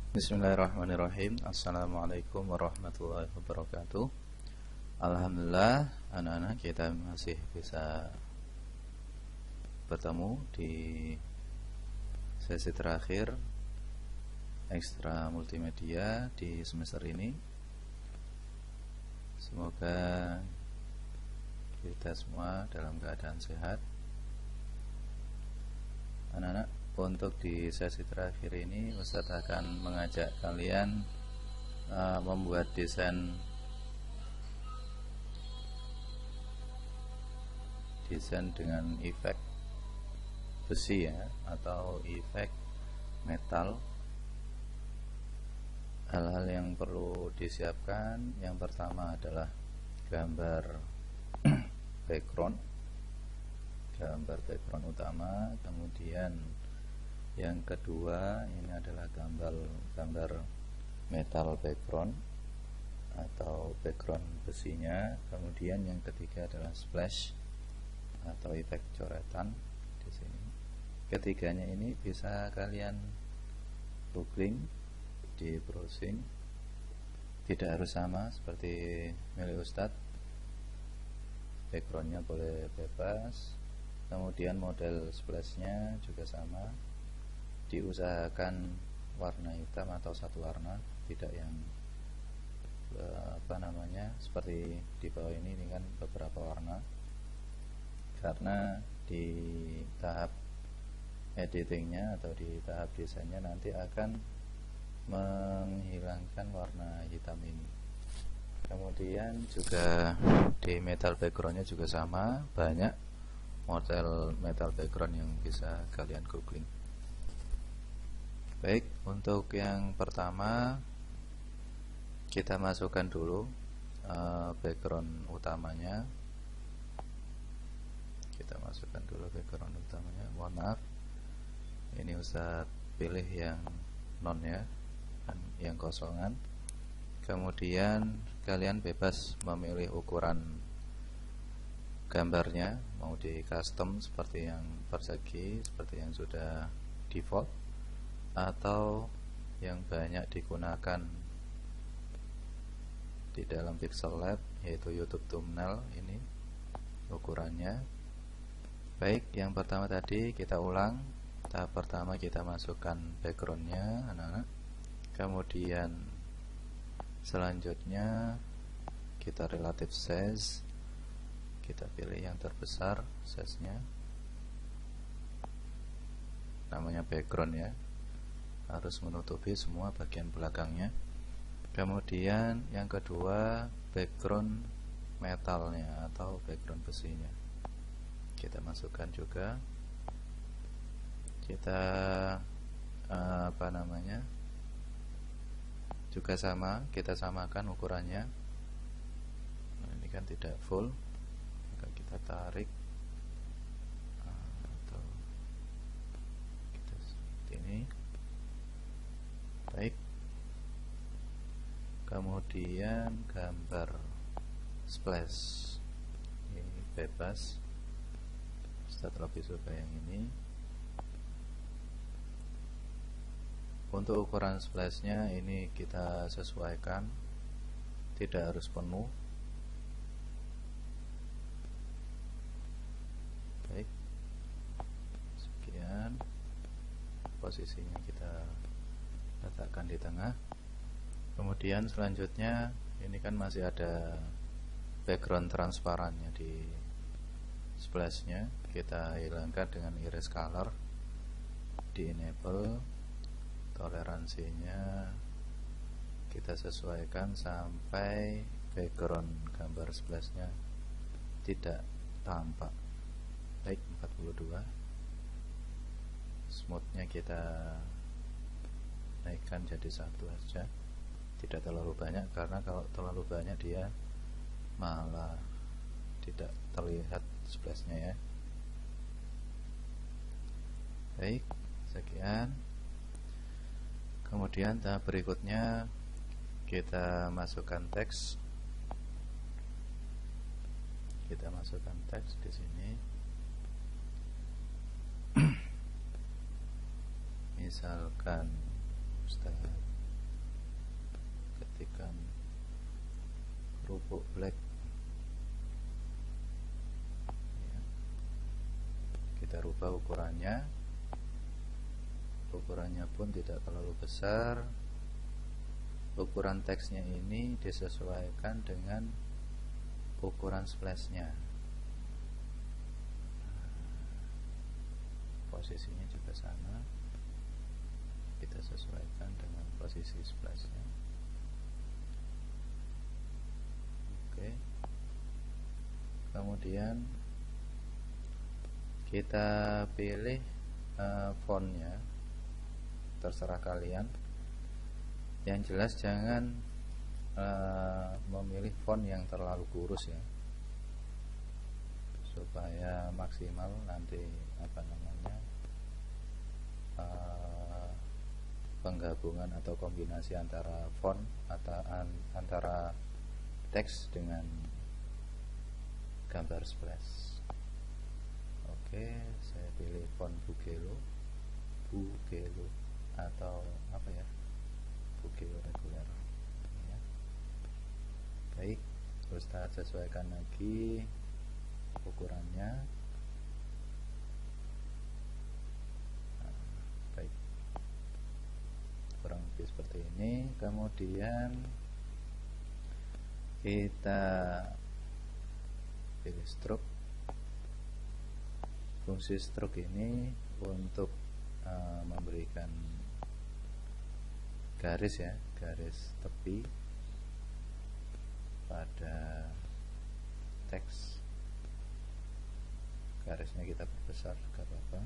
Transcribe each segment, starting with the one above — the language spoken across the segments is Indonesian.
Bismillahirrahmanirrahim. Assalamualaikum warahmatullahi wabarakatuh. Alhamdulillah, anak-anak kita masih bisa bertemu di sesi terakhir ekstra multimedia di semester ini. Semoga kita semua dalam keadaan sehat. Anak-anak, untuk di sesi terakhir ini Ustadz akan mengajak kalian membuat desain dengan efek besi ya, atau efek metal. Hal-hal yang perlu disiapkan, yang pertama adalah gambar background utama, kemudian yang kedua ini adalah gambar metal background atau background besinya, kemudian yang ketiga adalah splash atau efek coretan di sini. Ketiganya ini bisa kalian googling di browsing, tidak harus sama seperti milik Ustadz. Backgroundnya boleh bebas, kemudian model splashnya juga sama. Diusahakan warna hitam atau satu warna, tidak yang seperti di bawah ini kan beberapa warna, karena di tahap editingnya atau di tahap desainnya nanti akan menghilangkan warna hitam ini. Kemudian juga di metal backgroundnya juga sama, banyak model metal background yang bisa kalian googling. Baik, untuk yang pertama kita masukkan dulu background utamanya. Mohon maaf, ini Ustadz pilih yang non ya, yang kosongan. Kemudian kalian bebas memilih ukuran gambarnya, mau di custom seperti yang persegi, seperti yang sudah default, atau yang banyak digunakan di dalam Pixel Lab, yaitu YouTube thumbnail. Ini ukurannya. Baik, yang pertama tadi kita ulang. Tahap pertama kita masukkan backgroundnya, anak-anak. Kemudian selanjutnya kita relative size, kita pilih yang terbesar size-nya, namanya background ya, harus menutupi semua bagian belakangnya. Kemudian yang kedua background metalnya atau background besinya kita masukkan juga. Kita juga sama, kita samakan ukurannya. Nah, ini kan tidak full, maka kita tarik atau kita seperti ini. Baik, kemudian gambar splash ini bebas, Ustadz lebih suka yang ini. Untuk ukuran splashnya ini kita sesuaikan, tidak harus penuh. Baik, sekian, posisinya kita letakkan di tengah. Kemudian selanjutnya ini kan masih ada background transparannya di splashnya, kita hilangkan dengan erase color, di enable. Toleransinya kita sesuaikan sampai background gambar splashnya tidak tampak. Baik, 42. Smoothnya kita naikkan jadi 1 saja, tidak terlalu banyak, karena kalau terlalu banyak dia malah tidak terlihat splashnya ya. Baik, sekian. Kemudian tahap berikutnya kita masukkan teks. Di sini. Misalkan Ustaz ketikkan kerupuk black ya. Kita rubah ukurannya pun tidak terlalu besar. Ukuran teksnya ini disesuaikan dengan ukuran splashnya. Posisinya juga sama, kita sesuaikan dengan posisi splashnya. Oke. Kemudian kita pilih fontnya, terserah kalian. Yang jelas jangan memilih font yang terlalu kurus ya, supaya maksimal nanti penggabungan atau kombinasi antara font atau antara teks dengan gambar splash. Oke, saya pilih font Bugelo atau apa ya, Bugelo reguler ya. Baik, Ustaz sesuaikan lagi ukurannya. Baik, kurang lebih seperti ini. Kemudian kita pilih stroke. Fungsi stroke ini untuk memberikan garis ya, garis tepi pada teks. Garisnya kita perbesar, gak apa-apa.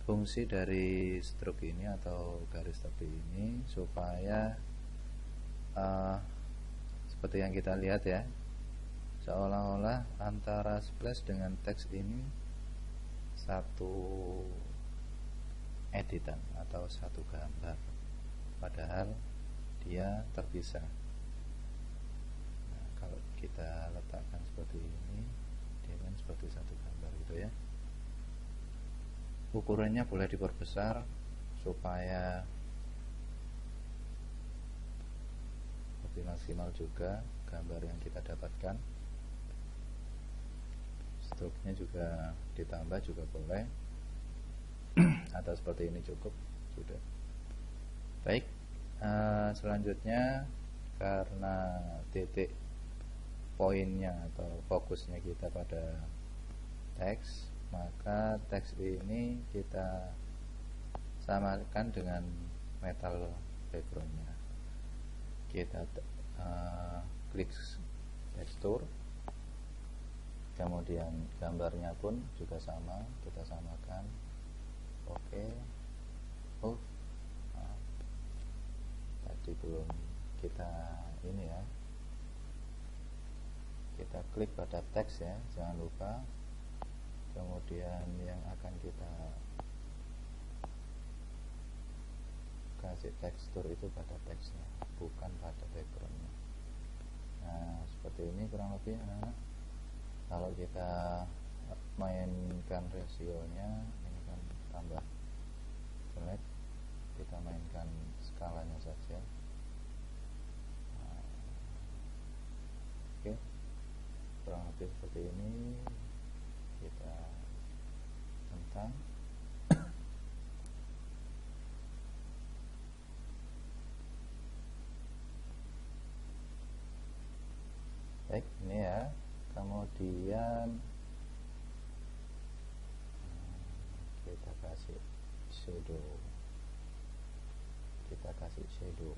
Fungsi dari stroke ini atau garis tepi ini supaya seperti yang kita lihat ya, seolah-olah antara splash dengan teks ini satu editan atau satu gambar, padahal dia terpisah. Nah, kalau kita letakkan seperti ini, dia kan seperti satu gambar gitu ya. Ukurannya boleh diperbesar supaya lebih maksimal juga gambar yang kita dapatkan. Stroke-nya juga ditambah juga boleh, atau seperti ini cukup sudah. Baik, selanjutnya karena titik poinnya atau fokusnya kita pada teks, maka teks ini kita samakan dengan metal backgroundnya. Kita klik tekstur, kemudian gambarnya pun juga sama, kita samakan. Oke. Tadi belum kita ini ya, kita klik pada teks ya, jangan lupa. Kemudian yang akan kita kasih tekstur itu pada teksnya, bukan pada backgroundnya. Nah, seperti ini kurang lebih. Kalau kita mainkan rasionya, ini kan tambah jelek, kita mainkan skalanya saja. Oke, kurang lebih seperti ini. Kita centang. Baik, ini ya. Kemudian kita kasih shadow.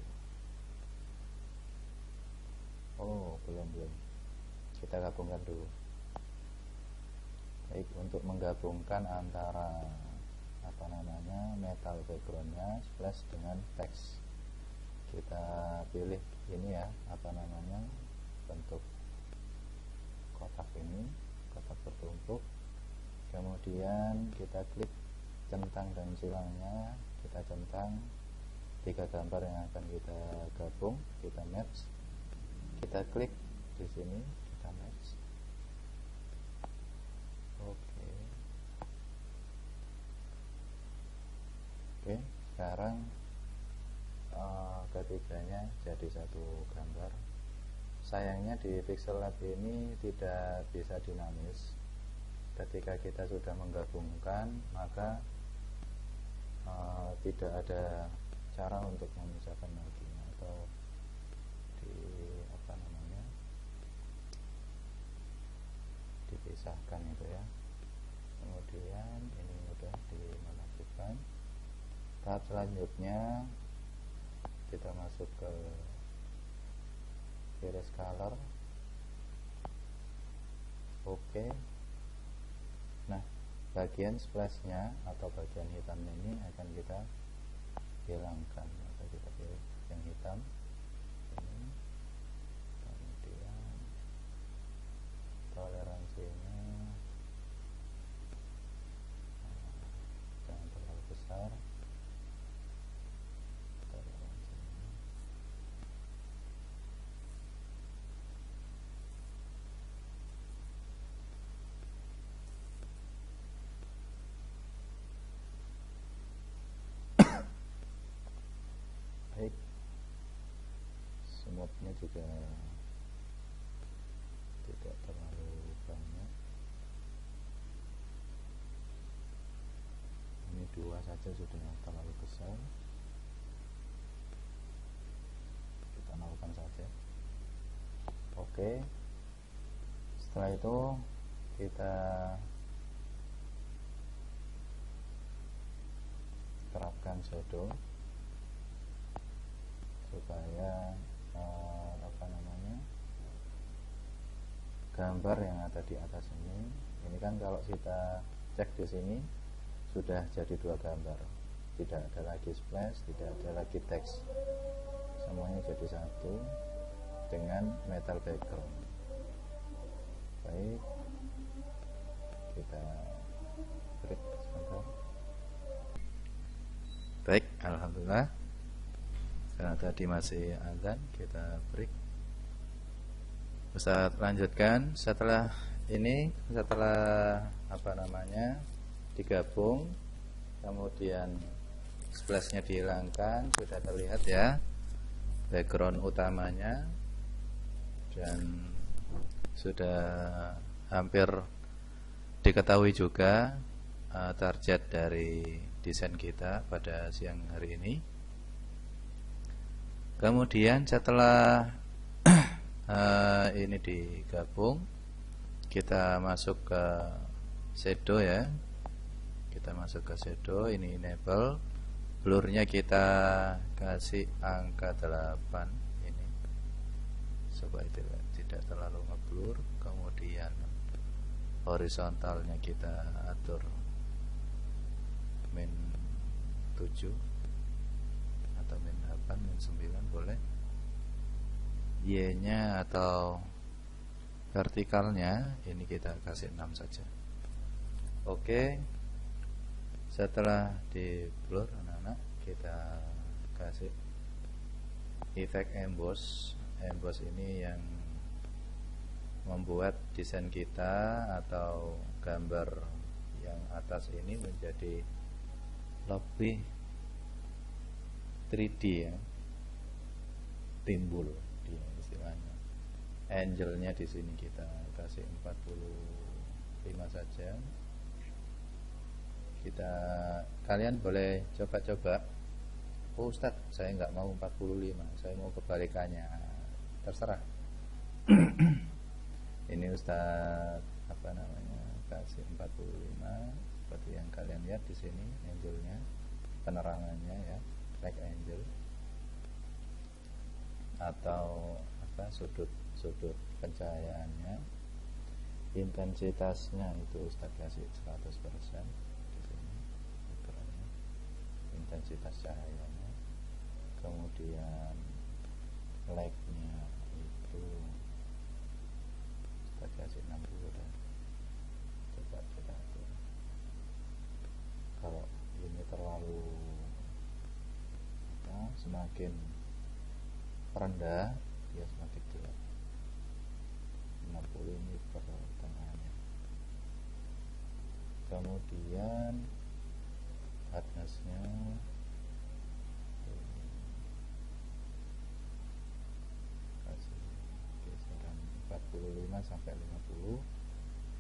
Oh, belum. Kita gabungkan dulu. Baik, untuk menggabungkan antara metal backgroundnya splash dengan teks, kita pilih ini ya, bentuk kotak ini, kotak bertumpuk. Kemudian kita klik centang dan silangnya, kita centang 3 gambar yang akan kita gabung, kita match. Kita klik di sini, kita match. Oke, sekarang ketiganya jadi satu gambar. Sayangnya di Pixel Lab ini tidak bisa dinamis. Ketika kita sudah menggabungkan, maka tidak ada cara untuk memisahkan lagi atau di dipisahkan itu ya. Kemudian ini sudah dimasukkan. Tahap selanjutnya kita masuk ke iris color. Oke. Nah, bagian splashnya atau bagian hitamnya ini akan kita hilangkan atau kita pilih yang hitam ini. Kemudian toleransinya jangan terlalu besar. Baik, smoothnya juga tidak terlalu banyak. Ini 2 saja sudah terlalu besar. Kita nolkan saja. Oke. Setelah itu kita terapkan shadow supaya gambar yang ada di atas ini kan kalau kita cek di sini sudah jadi 2 gambar, tidak ada lagi splash, tidak ada lagi teks, semuanya jadi satu dengan metal background. Baik, kita break sebentar. Baik, alhamdulillah. Karena tadi masih azan, kita break. Ustaz lanjutkan. Setelah ini, digabung, kemudian splashnya dihilangkan, sudah terlihat ya background utamanya, dan sudah hampir diketahui juga target dari desain kita pada siang hari ini. Kemudian setelah ini digabung, kita masuk ke shadow ya. Kita masuk ke shadow, ini enable. Blurnya kita kasih angka 8 ini supaya tidak terlalu ngeblur. Kemudian horizontalnya kita atur min 7 atau min 8, min 9 boleh. Y nya atau vertikalnya ini kita kasih 6 saja. Oke. Setelah di blur anak-anak, kita kasih efek emboss. Emboss ini yang membuat desain kita atau gambar yang atas ini menjadi lebih 3D ya, timbul dia istilahnya. Angelnya di sini kita kasih 45 saja. Kalian boleh coba-coba. Oh Ustadz, saya nggak mau 45, saya mau kebalikannya. Terserah. Ini Ustadz kasih 45 seperti yang kalian lihat di sini angelnya, penerangannya ya, black angel atau sudut pencahayaannya. Intensitasnya itu Ustaz kasih 100% di sini ukurannya, intensitas cahayanya. Kemudian light-nya itu Ustaz kasih 60 dan coba kita atur. Kalau ini terlalu semakin rendah dia semakin gelap. 60 ini pertengahannya. Kemudian hardness-nya sampai 50,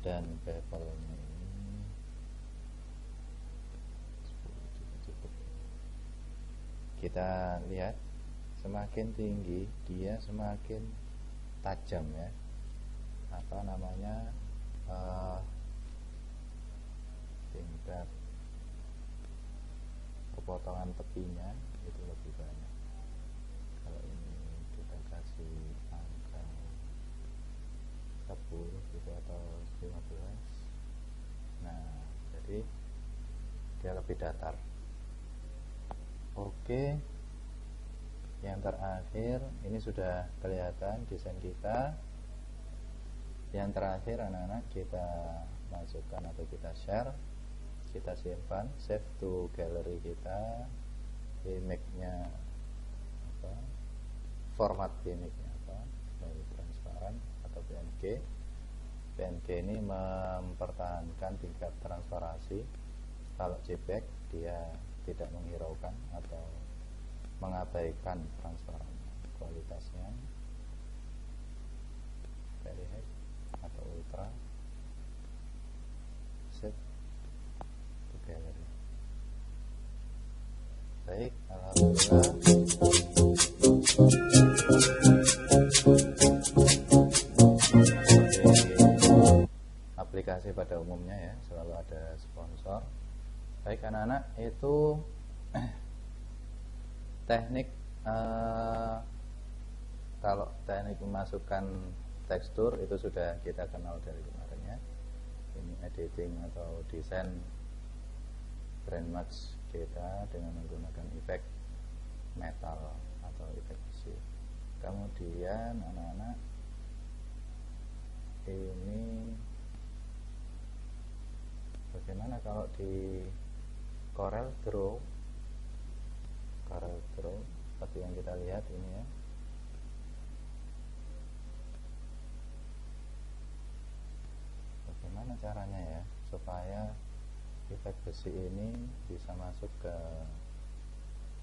dan bevelnya ini 10 juga cukup. Kita lihat semakin tinggi dia semakin tajam ya, apa namanya, tingkat kepotongan tepinya itu lebih banyak. Kalau ini kita kasih angka 10 gitu atau 15, nah jadi dia lebih datar. Oke, yang terakhir ini sudah kelihatan desain kita. Yang terakhir anak-anak, kita masukkan atau kita share, kita simpan, save to gallery kita. Image-nya apa, format image-nya apa, dari transparan atau PNG. PNG ini mempertahankan tingkat transparansi. Kalau JPEG dia tidak menghiraukan atau mengabaikan transparan. Kualitasnya very high atau ultra. Save to gallery. Baik, alhamdulillah. Aplikasi pada umumnya ya, selalu ada sponsor. Baik anak-anak, itu teknik kalau teknik memasukkan tekstur itu sudah kita kenal dari kemarin ya. Ini editing atau desain brand match kita dengan menggunakan efek metal atau efek besi. Kemudian anak-anak, ini bagaimana kalau di Corel Draw seperti yang kita lihat ini ya. Bagaimana caranya ya supaya efek besi ini bisa masuk ke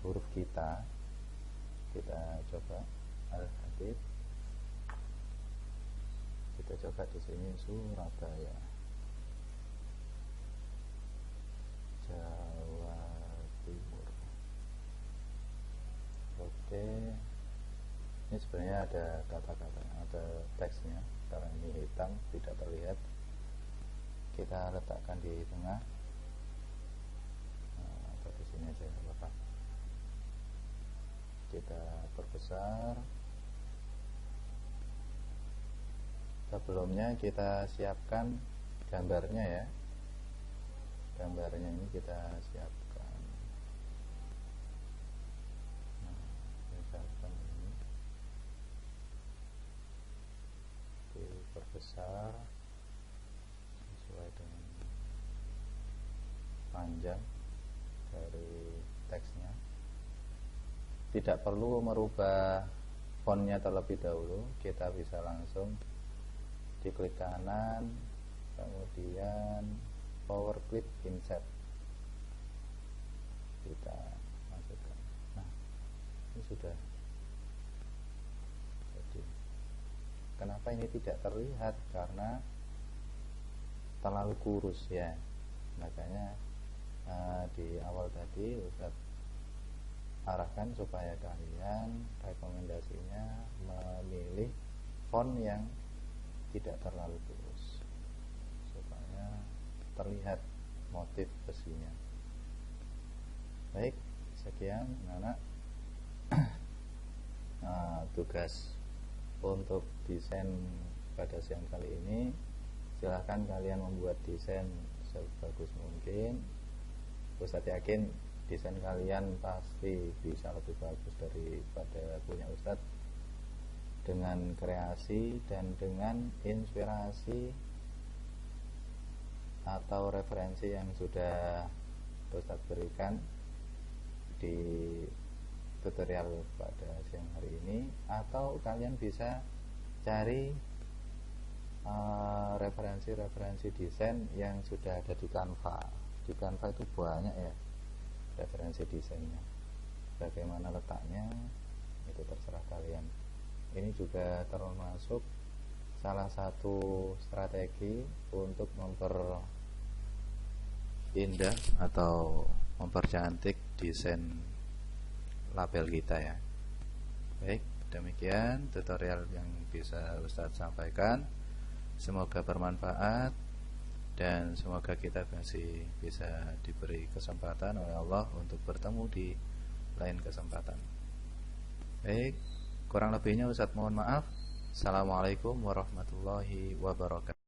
huruf kita. Kita coba Al-Hadid. Kita coba di sini Surabaya, Jawa Timur. Oke, ini sebenarnya ada kata-kata, ada teksnya. Karena ini hitam tidak terlihat, kita letakkan di tengah, atau di sini aja Bapak. Kita perbesar. Sebelumnya kita siapkan gambarnya ya. Gambarnya ini kita siapkan. Nah, misalkan ini diperbesar sesuai dengan panjang dari teksnya. Tidak perlu merubah fontnya terlebih dahulu, kita bisa langsung diklik kanan, kemudian power clip insert, kita masukkan. Nah, ini sudah jadi. Kenapa ini tidak terlihat? Karena terlalu kurus ya. Makanya di awal tadi Ustaz arahkan supaya kalian rekomendasinya memilih font yang tidak terlalu kurus supaya terlihat motif besinya. Baik, sekian anak. Nah, tugas untuk desain pada siang kali ini, silahkan kalian membuat desain sebagus mungkin. Ustaz yakin desain kalian pasti bisa lebih bagus daripada punya Ustaz, dengan kreasi dan dengan inspirasi atau referensi yang sudah Ustaz berikan di tutorial pada siang hari ini. Atau kalian bisa cari referensi-referensi desain yang sudah ada di Canva. Di Canva itu banyak ya referensi desainnya. Bagaimana letaknya itu terserah kalian. Ini juga termasuk salah satu strategi untuk memperindah atau mempercantik desain label kita ya. Baik, demikian tutorial yang bisa Ustadz sampaikan. Semoga bermanfaat dan semoga kita masih bisa diberi kesempatan oleh Allah untuk bertemu di lain kesempatan. Baik, kurang lebihnya Ustadz mohon maaf. Assalamualaikum warahmatullahi wabarakatuh.